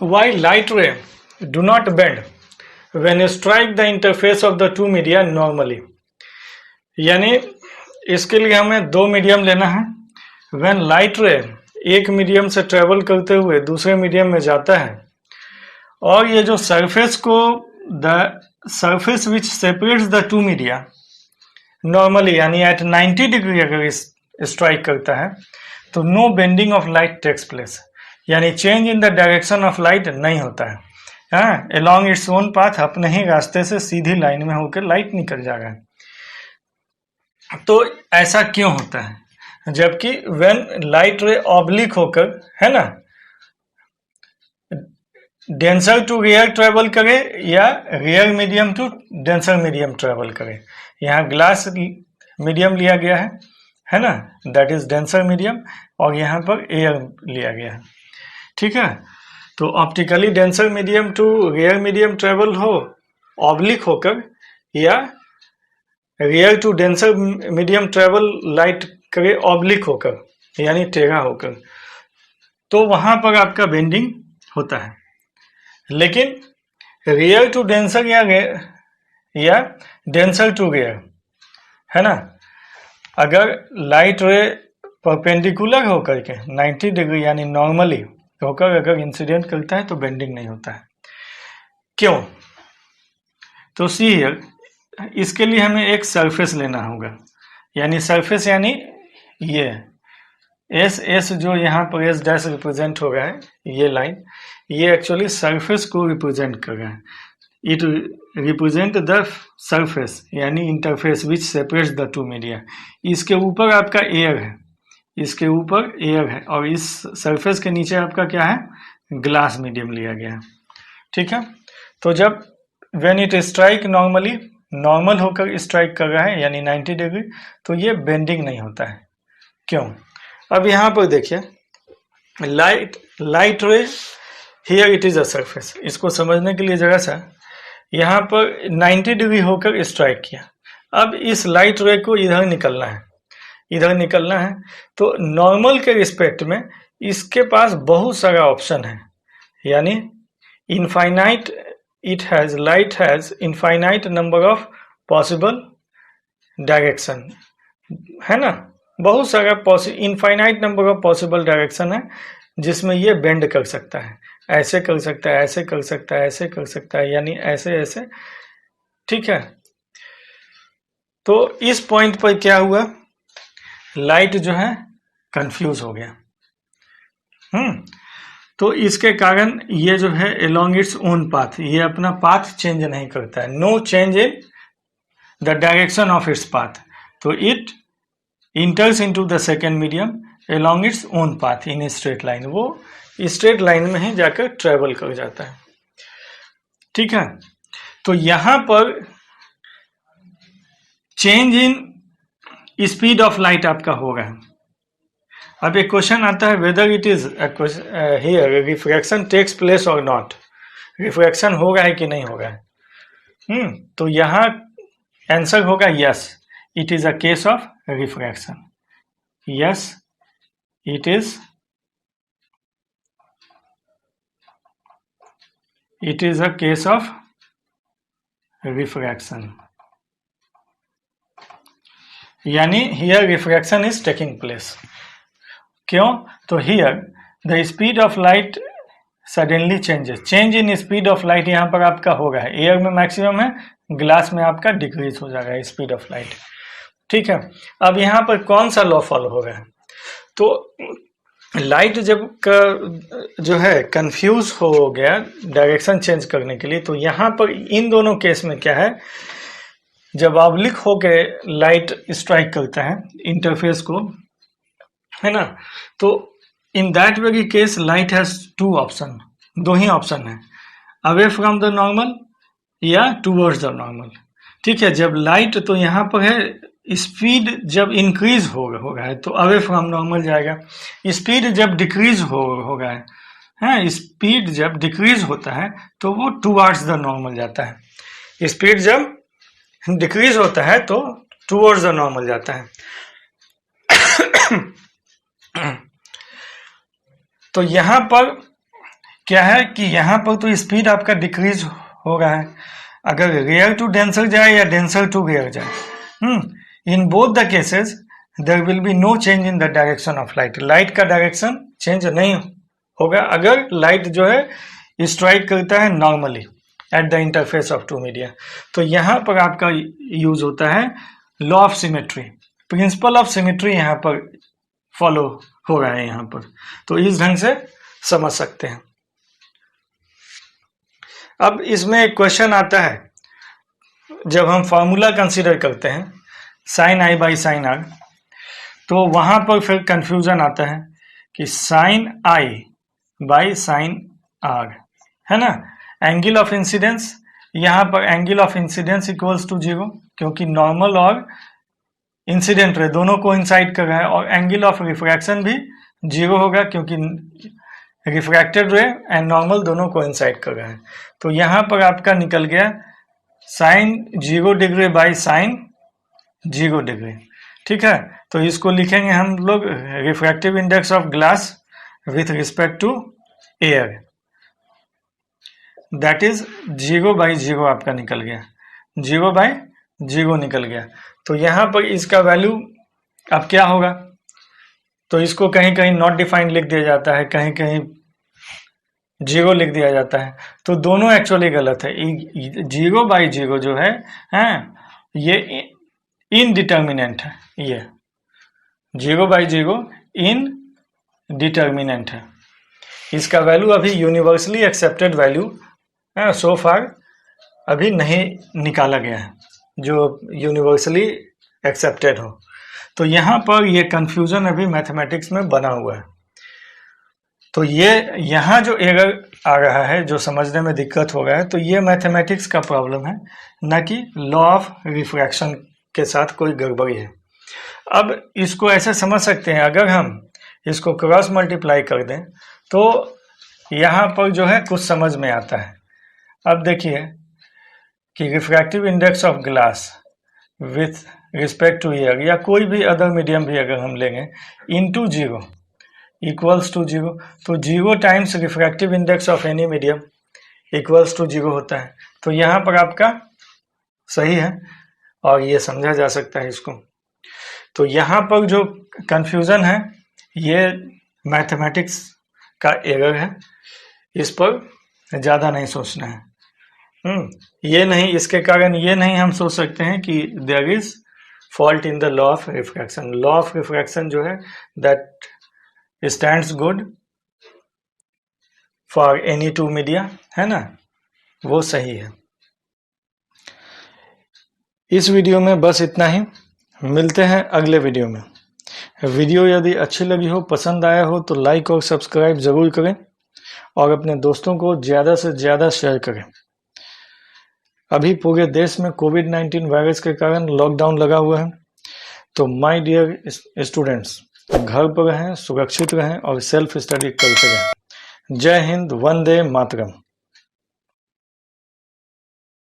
Why light ray do not bend when you strike the interface of the two media normally? यानी इसके लिए हमें दो medium लेना है. When light ray एक मीडियम से ट्रेवल करते हुए दूसरे मीडियम में जाता है और ये जो सरफेस को the surface which separates the two media normally यानी एट 90 डिग्री अगर स्ट्राइक करता है तो no bending of light takes place, यानी change in the direction of light नहीं होता है. हाँ, अलोंग इट्स ओन पाथ, अपने ही रास्ते से सीधी लाइन में होकर लाइट निकल जा रहा है. तो ऐसा क्यों होता है? जबकि व्हेन लाइट रे ऑब्लिक होकर, है ना, डेंसर टू रेयर ट्रेवल करे या rare medium to denser medium travel करे. यहाँ ग्लास मीडियम लिया गया है ना, दैट इज डेंसर मीडियम, और यहाँ पर एयर लिया गया है. ठीक है, तो optically denser medium to rare medium travel हो ऑब्लिक होकर या rare to denser medium travel light करे ऑब्लिक होकर यानी टेढ़ा होकर, तो वहां पर आपका बेंडिंग होता है. लेकिन रेयर टू डेंसर या डेंसर टू रेयर, है ना, अगर लाइट रे परपेंडिकुलर होकर के 90 डिग्री यानी नॉर्मली होकर अगर इंसिडेंट करता है तो बेंडिंग नहीं होता है. क्यों? तो सी हियर, इसके लिए हमें एक सरफेस लेना होगा. यानी सरफेस यानी ये एस जो यहाँ पर एस डैश रिप्रेजेंट हो रहा है, ये लाइन, ये एक्चुअली सरफेस को रिप्रेजेंट कर रहा है. इट रिप्रेजेंट द सरफेस यानी interface which separates the two media. इसके ऊपर आपका एयर है, इसके ऊपर एयर है, और इस सरफेस के नीचे आपका क्या है? ग्लास मीडियम लिया गया है. ठीक है, तो जब when it strike normally, normal होकर स्ट्राइक कर रहा है यानी 90 डिग्री, तो ये बेंडिंग नहीं होता है. क्यों? अब यहाँ पर देखिए, लाइट रे here it is a surface. इसको समझने के लिए जरा सा यहाँ पर 90 डिग्री होकर स्ट्राइक किया. अब इस लाइट रे को इधर निकलना है, इधर निकलना है, तो नॉर्मल के रिस्पेक्ट में इसके पास बहुत सारा ऑप्शन है. यानी infinite light has infinite number of possible direction, है ना, बहुत सारा infinite number of possible direction है जिसमें ये बेंड कर सकता है. ऐसे कर सकता है, ऐसे कर सकता है, ऐसे कर सकता है, यानी ऐसे ऐसे. ठीक है, तो इस पॉइंट पर क्या हुआ? लाइट जो है कंफ्यूज हो गया. तो इसके कारण ये जो है अलोंग इट्स ओन पाथ, ये अपना पाथ चेंज नहीं करता है. No change in the direction of its path, तो it enters into the second medium along its own path in straight line. वो स्ट्रेट लाइन में ही जाकर ट्रेवल कर जाता है. ठीक है, तो यहां पर change in speed of light आपका होगा. अब एक क्वेश्चन आता है whether it is here refraction takes place और नॉट. रिफ्रैक्शन होगा है कि नहीं होगा? तो यहां आंसर होगा yes, it is a case of refraction. Yes, it is a case of refraction. यानी here refraction is taking place. क्यों? तो here the speed of light suddenly changes. Change in speed of light यहाँ पर आपका होगा, air में maximum है, glass में आपका डिक्रीज हो जाएगा स्पीड ऑफ लाइट. ठीक है, अब यहाँ पर कौन सा लॉ फॉलो हो रहा है? तो लाइट जब का जो है कंफ्यूज हो गया डायरेक्शन चेंज करने के लिए, तो यहाँ पर इन दोनों केस में क्या है, जब ऑब्लिक होके लाइट स्ट्राइक करता है इंटरफेस को, है ना, तो in that very case light has two option, दो ही ऑप्शन है, अवे फ्रॉम द नॉर्मल या टूवर्ड्स द नॉर्मल. ठीक है, जब लाइट तो यहाँ पर है, स्पीड जब इंक्रीज होगा है तो अवे फ्रॉम नॉर्मल जाएगा. स्पीड जब डिक्रीज होगा है, स्पीड जब डिक्रीज होता है तो वो टूवर्ड्स द नॉर्मल जाता है. स्पीड जब डिक्रीज होता है तो टूवर्ड्स द नॉर्मल जाता है. तो यहां पर क्या है कि यहाँ पर तो स्पीड आपका डिक्रीज हो रहा है, अगर रेयर टू डेंसर जाए या डेंसर टू रेयर जाए, in both the cases there will be no change in the direction of light. Light का डायरेक्शन चेंज नहीं होगा अगर लाइट जो है स्ट्राइक करता है normally at the interface of two media. तो यहाँ पर आपका यूज होता है law of symmetry, principle of symmetry यहाँ पर फॉलो हो रहा है यहाँ पर, तो इस ढंग से समझ सकते हैं। अब इसमें एक क्वेश्चन आता है, जब हम फॉर्मूला कंसीडर करते हैं sine i by sine r, तो वहां पर फिर कंफ्यूजन आता है कि sine i by sine r है ना, एंगल ऑफ इंसिडेंस, यहाँ पर angle of incidence equals to 0, क्योंकि नॉर्मल और इंसिडेंट रे दोनों को इंसाइड कर रहा है, और एंगल ऑफ रिफ्रैक्शन भी 0 होगा क्योंकि रिफ्रैक्टेड रे एंड नॉर्मल दोनों को इंसाइड कर रहा है। तो यहाँ पर आपका निकल गया sine 0 degree by sine 0 degree, ठीक है। तो इसको लिखेंगे हम लोग refractive index of glass with respect to air, that is 0 by 0 आपका निकल गया, 0 बाई 0 निकल गया। तो यहाँ पर इसका वैल्यू अब क्या होगा, तो इसको कहीं कहीं नॉट डिफाइंड लिख दिया जाता है, कहीं कहीं 0 लिख दिया जाता है, तो दोनों एक्चुअली गलत है। 0 बाई 0 जो है ये इनडिटर्मिनेंट है, ये 0 बाई 0 इनडिटर्मिनेंट है, इसका वैल्यू अभी यूनिवर्सली एक्सेप्टेड वैल्यू सो फार अभी नहीं निकाला गया है जो यूनिवर्सली एक्सेप्टेड हो। तो यहाँ पर ये कंफ्यूजन अभी मैथमेटिक्स में बना हुआ है। तो ये यहाँ जो एरर आ रहा है, जो समझने में दिक्कत हो रहा है, तो ये मैथमेटिक्स का प्रॉब्लम है, न कि लॉ ऑफ रिफ्रैक्शन के साथ कोई गड़बड़ी है। अब इसको ऐसे समझ सकते हैं, अगर हम इसको क्रॉस मल्टीप्लाई कर दें तो यहाँ पर जो है कुछ समझ में आता है। अब देखिए कि refractive index of glass with respect to air या कोई भी अदर मीडियम भी अगर हम लेंगे इनटू 0 इक्वल्स टू 0, तो 0 times refractive index of any medium equals to 0 होता है। तो यहाँ पर आपका सही है और ये समझा जा सकता है इसको। तो यहाँ पर जो कंफ्यूजन है ये मैथमेटिक्स का एरर है, इस पर ज़्यादा नहीं सोचना है। ये नहीं, इसके कारण ये नहीं हम सोच सकते हैं कि there is fault in the law of refraction. Law of refraction जो है that stands good for any two media, है ना, वो सही है। इस वीडियो में बस इतना ही, मिलते हैं अगले वीडियो में। वीडियो यदि अच्छी लगी हो, पसंद आया हो तो लाइक और सब्सक्राइब जरूर करें और अपने दोस्तों को ज़्यादा से ज़्यादा शेयर करें। अभी पूरे देश में कोविड-19 वायरस के कारण लॉकडाउन लगा हुआ है, तो माय डियर स्टूडेंट्स घर पर रहें, सुरक्षित रहें और सेल्फ स्टडी करते रहें। जय हिंद, वंदे मातरम।